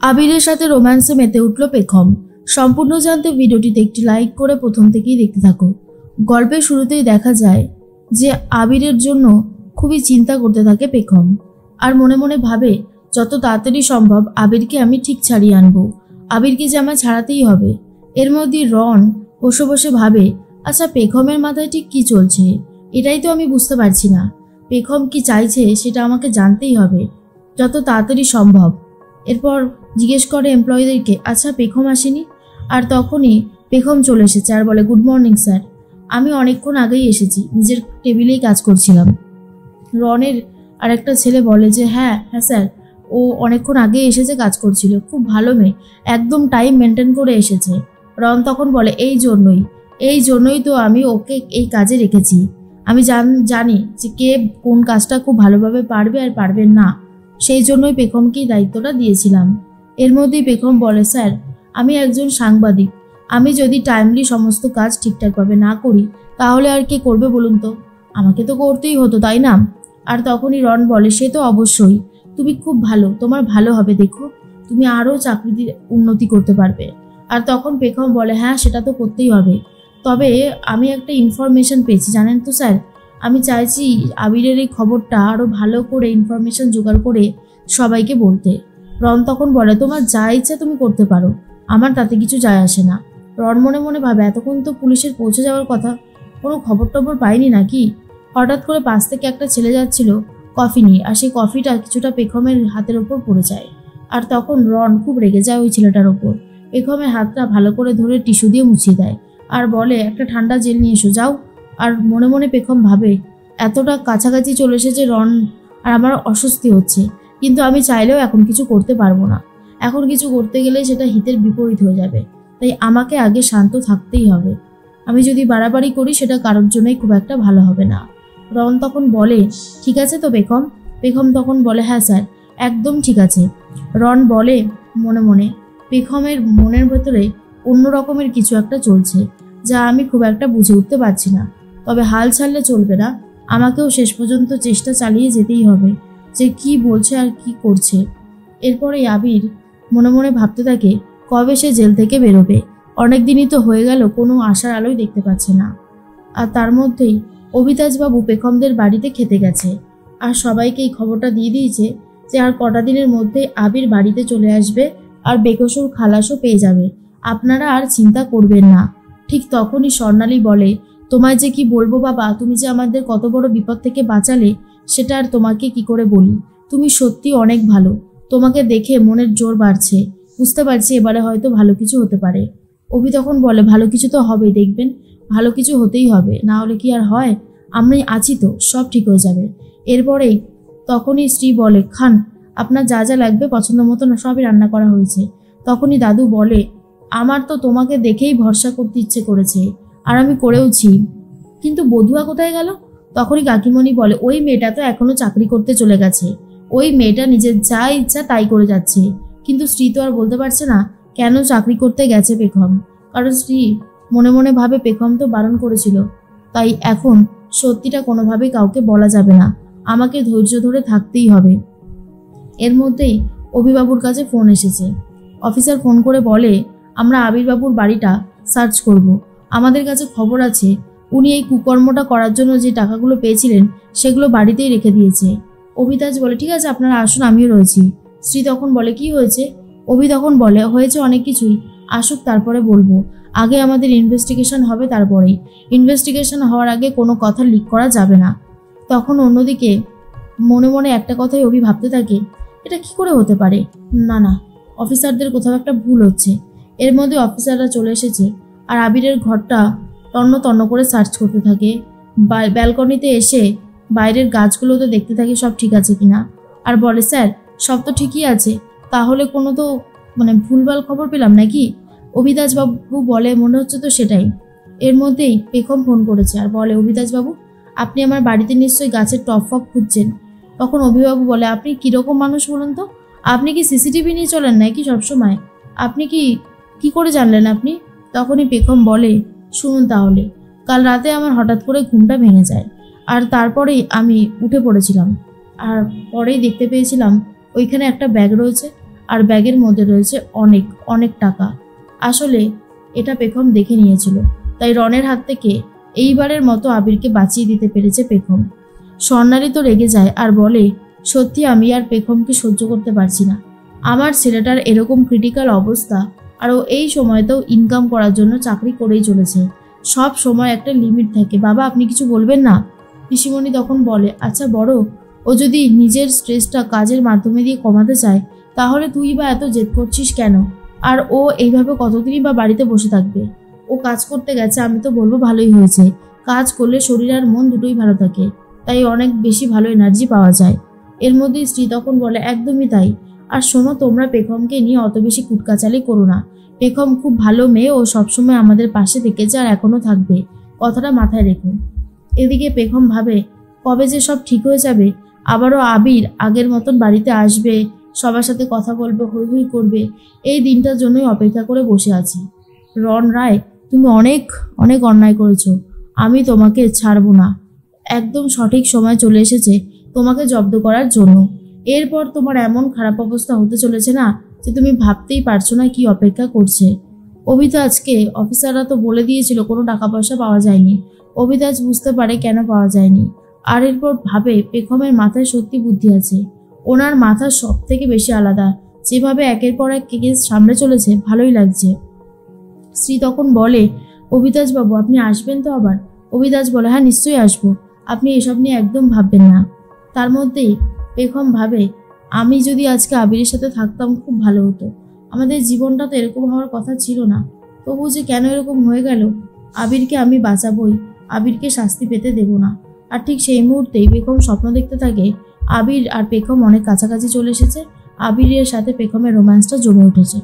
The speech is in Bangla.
আবিরের সাথে রোম্যান্সে মেতে উঠল পেখম। সম্পূর্ণ জানতে ভিডিওটিতে একটি লাইক করে প্রথম থেকেই দেখতে থাকো। গল্পের শুরুতেই দেখা যায় যে আবিরের জন্য খুবই চিন্তা করতে থাকে পেখম, আর মনে মনে ভাবে যত তাড়াতাড়ি সম্ভব আবিরকে আমি ঠিক ছাড়িয়ে আনবো, আবিরকে যে আমার ছাড়াতেই হবে। এর মধ্যে রন বসে বসে ভাবে, আচ্ছা পেখমের মাথায় ঠিক কি চলছে, এটাই তো আমি বুঝতে পারছি না। পেখম কি চাইছে সেটা আমাকে জানতেই হবে যত তাড়াতাড়ি সম্ভব। এরপর জিজ্ঞেস করে এমপ্লয়ীদেরকে, আচ্ছা পেখম আসেনি? আর তখনই পেখম চলে এসেছে আর বলে, গুড মর্নিং স্যার, আমি অনেকক্ষণ আগেই এসেছি, নিজের টেবিলেই কাজ করছিলাম। রনের আর একটা ছেলে বলে যে হ্যাঁ হ্যাঁ স্যার, ও অনেকক্ষণ আগে এসেছে, কাজ করছিল, খুব ভালো মেয়ে, একদম টাইম মেনটেন করে এসেছে। রন তখন বলে, এই জন্যই তো আমি ওকে এই কাজে রেখেছি। আমি জানি যে কে কোন কাজটা খুব ভালোভাবে পারবে আর পারবে না, সেই জন্যই পেখমকে দায়িত্বটা দিয়েছিলাম। এর মধ্যেই পেখম বলে, স্যার আমি একজন সাংবাদিক, আমি যদি টাইমলি সমস্ত কাজ ঠিকঠাকভাবে না করি তাহলে আর কে করবে বলুন তো, আমাকে তো করতেই হতো, তাই না? আর তখনই রন বলে, সে তো অবশ্যই, তুমি খুব ভালো, তোমার ভালো হবে, দেখো তুমি আরও চাকরিতে উন্নতি করতে পারবে। আর তখন পেখম বলে, হ্যাঁ সেটা তো করতেই হবে, তবে আমি একটা ইনফরমেশন পেয়েছি জানেন তো স্যার, আমি চাইছি আবিরের এই খবরটা আরও ভালো করে ইনফরমেশন জোগাড় করে সবাইকে বলতে। রন তখন বলে, তোমার যা ইচ্ছা তুমি করতে পারো, আমার তাতে কিছু যায় আসে না। রন মনে মনে ভাবে, এতক্ষণ তো পুলিশের পৌঁছে যাওয়ার কথা, কোনো খবর টবর পাইনি নাকি? হঠাৎ করে পাশ থেকে একটা ছেলে যাচ্ছিল কফি নিয়ে, আর সেই কফিটা কিছুটা পেখমের হাতের ওপর পড়ে যায়। আর তখন রন খুব রেগে যায় ওই ছেলেটার ওপর, পেখমের হাতটা ভালো করে ধরে টিস্যু দিয়ে মুছিয়ে দেয় আর বলে, একটা ঠান্ডা জেল নিয়ে এসো যাও। আর মনে মনে পেখম ভাবে, এতটা কাছাকাছি চলে এসেছে রন আর আমার অস্বস্তি হচ্ছে, কিন্তু আমি চাইলেও এখন কিছু করতে পারবো না, এখন কিছু করতে গেলে সেটা হিতের বিপরীত হয়ে যাবে, তাই আমাকে আগে শান্ত থাকতেই হবে। আমি যদি বাড়াবাড়ি করি সেটা কারোর জন্যই খুব একটা ভালো হবে না। রন তখন বলে, ঠিক আছে তো পেখম? পেখম তখন বলে, হ্যাঁ স্যার একদম ঠিক আছে। রন বলে মনে মনে, পেখমের মনের ভেতরে অন্য রকমের কিছু একটা চলছে যা আমি খুব একটা বুঝে উঠতে পারছি না, তবে হাল ছাড়লে চলবে না, আমাকেও শেষ পর্যন্ত চেষ্টা চালিয়ে যেতেই হবে যে কি বলছে আর কি করছে। এরপরে আবির মনে মনে ভাবতে থাকে, কবে সে জেল থেকে বেরোবে, অনেক দিনই তো হয়ে গেল, কোনো আশার আলোই দেখতে পাচ্ছে না। আর তার মধ্যেই অভিতাজবাবু পেখমদের বাড়িতে খেতে গেছে আর সবাইকে এই খবরটা দিয়ে দিয়েছে যে আর কটা দিনের মধ্যে আবির বাড়িতে চলে আসবে আর বেকসুর খালাসও পেয়ে যাবে, আপনারা আর চিন্তা করবেন না। ঠিক তখনই স্বর্ণালী বলে, তোমায় যে কি বলবো বাবা, তুমি যে আমাদের কত বড় বিপদ থেকে বাঁচালে সেটা আর তোমাকে কি করে বলি, তুমি সত্যি অনেক ভালো, তোমাকে দেখে মনের জোর বাড়ছে, বুঝতে পারছি এবারে হয়তো ভালো কিছু হতে পারে। অভি তখন বলে, ভালো কিছু তো হবেই, দেখবেন ভালো কিছু হতেই হবে, না হলে কি আর হয়, আমি আছি তো, সব ঠিক হয়ে যাবে। এরপরেই তখনই স্ত্রী বলে, খান, আপনার যা যা লাগবে পছন্দ মতো না সবই রান্না করা হয়েছে। তখনই দাদু বলে, আমার তো তোমাকে দেখেই ভরসা করতে ইচ্ছে করেছে আর আমি করেওছি, কিন্তু বধুয়া কোথায় গেল? তখনই কাকিমণি বলে, ওই মেয়েটা তো এখনো চাকরি করতে চলে গেছে, ওই মেয়েটা নিজের যা ইচ্ছা তাই করে যাচ্ছে। কিন্তু স্ত্রী তো আর বলতে পারছে না কেন চাকরি করতে গেছে পেখম, কারণ স্ত্রী মনে মনে ভাবে পেখম তো বারণ করেছিল, তাই এখন সত্যিটা কোনোভাবেই কাউকে বলা যাবে না, আমাকে ধৈর্য ধরে থাকতেই হবে। এর মধ্যেই অভিবাবুর কাছে ফোন এসেছে। অফিসার ফোন করে বলে, আমরা আবিরবাবুর বাড়িটা সার্চ করব, আমাদের কাছে খবর আছে উনি এই কুকর্মটা করার জন্য যে টাকাগুলো পেয়েছিলেন সেগুলো বাড়িতেই রেখে দিয়েছে। অভিতাজ বলে, ঠিক আছে আপনারা আসুন, আমিও রয়েছি। স্ত্রী তখন বলে, কি হয়েছে? অভি তখন বলে, হয়েছে অনেক কিছুই, আসুক তারপরে বলবো, আগে আমাদের ইনভেস্টিগেশন হবে, তারপরেই, ইনভেস্টিগেশন হওয়ার আগে কোনো কথা লিক করা যাবে না। তখন অন্যদিকে মনে মনে একটা কথাই অভি ভাবতে থাকে, এটা কি করে হতে পারে, না না অফিসারদের কোথাও একটা ভুল হচ্ছে। এর মধ্যে অফিসাররা চলে এসেছে আর আবিরের ঘরটা তন্ন তন্ন করে সার্চ করতে থাকে। ব্যালকনিতে এসে বাইরের গাছগুলো তো দেখতে থাকে সব ঠিক আছে কিনা, আর বলে, স্যার সব তো ঠিকই আছে, তাহলে কোনো তো ভুলভাল খবর পেলাম নাকি? অভিদাসবাবু বলে, মনে হচ্ছে তো সেটাই। এর মধ্যেই পেখম ফোন করেছে আর বলে, অভিদাসবাবু আপনি আমার বাড়িতে নিশ্চয়ই গাছের টপ ফপ খুঁজছেন। তখন অভিবাবু বলে, আপনি কীরকম মানুষ বলুন তো, আপনি কি সিসিটিভি নিয়ে চলেন নাকি সবসময়, আপনি কি করে জানলেন আপনি? তখনই পেখম বলে, শুনুন তাহলে, কাল রাতে আমার হঠাৎ করে ঘুমটা ভেঙে যায় আর তারপরেই আমি উঠে পড়েছিলাম আর পরেই দেখতে পেয়েছিলাম ওইখানে একটা ব্যাগ রয়েছে আর ব্যাগের মধ্যে রয়েছে অনেক অনেক টাকা। আসলে এটা পেখম দেখে নিয়েছিল, তাই রনের হাত থেকে এইবারের মতো আবিরকে বাঁচিয়ে দিতে পেরেছে পেখম। স্বর্ণালী তো রেগে যায় আর বলে, সত্যি আমি আর পেখমকে সহ্য করতে পারছি না। আমার ছেলেটার এরকম ক্রিটিক্যাল অবস্থা, আর ও এই সময়তেও ইনকাম করার জন্য চাকরি করেই চলেছে। সব সময় একটা লিমিট থাকে। বাবা, আপনি কিছু বলবেন না? পিসিমণি তখন বলে, আচ্ছা বড়, ও যদি নিজের স্ট্রেসটা কাজের মাধ্যমে দিয়ে কমাতে চায়, তাহলে তুই বা এত জেদ করছিস কেন? আর ও এইভাবে কতদিনই বা বাড়িতে বসে থাকবে? ও কাজ করতে গেছে, আমি তো বলবো ভালোই হয়েছে। কাজ করলে শরীর আর মন দুটোই ভালো থাকে, তাই অনেক বেশি ভালো এনার্জি পাওয়া যায়। এর মধ্যে স্ত্রী তখন বলে, একদমই তাই। আর শোনো, তোমরা পেখমকে নিয়ে অত বেশি কুটকাচালি করো না। পেখম খুব ভালো মেয়ে, ও সবসময় আমাদের পাশে থেকেছে আর এখনো থাকবে, কথাটা মাথায় রেখো। এদিকে পেখম ভাবে, কবে যে সব ঠিক হয়ে যাবে, আবারও আবির আগের মতন বাড়িতে আসবে, সবার সাথে কথা বলবে, হৈ হৈ করবে। এই দিনটার জন্যই অপেক্ষা করে বসে আছি। রন রায়, তুমি অনেক অনেক অন্যায় করেছো, আমি তোমাকে ছাড়বো না। একদম সঠিক সময় চলে এসেছে তোমাকে জব্দ করার জন্য। এরপর তোমার এমন খারাপ অবস্থা হতে চলেছে না, যে তুমি ভাবতেই পারছো না কি অপেক্ষা করছে। অভিতাজকে অফিসাররা তো বলে দিয়েছিল কোনো টাকা পয়সা পাওয়া যায়নি। অভিতাজ বুঝতে পারে কেন পাওয়া যায়নি, আর এরপর ভাবে পেখমের মাথায় সত্যি বুদ্ধি আছে। ওনার মাথা সব থেকে বেশি আলাদা। যেভাবে একের পর এক কেস সামনে চলেছে, ভালোই লাগছে। শ্রী তখন বলে, অভিতাজ বাবু, আপনি আসবেন তো আবার? অভিতাজ বলে, হ্যাঁ নিশ্চয়ই আসবো, আপনি এসব নিয়ে একদম ভাববেন না। তার মধ্যেই পেখম ভাবে, আমি যদি আজকে আবিরের সাথে থাকতাম খুব ভালো হতো। আমাদের জীবনটা তো এরকম হওয়ার কথা ছিল না, তবু যে কেন এরকম হয়ে গেল। আবিরকে আমি বাঁচাবই, আবিরকে শাস্তি পেতে দেব না। আর ঠিক সেই মুহূর্তেই পেখম স্বপ্ন দেখতে থাকে আবির আর পেখম অনেক কাছাকাছি চলে এসেছে। আবিরের সাথে পেখমের রোম্যান্সটা জমে উঠেছে।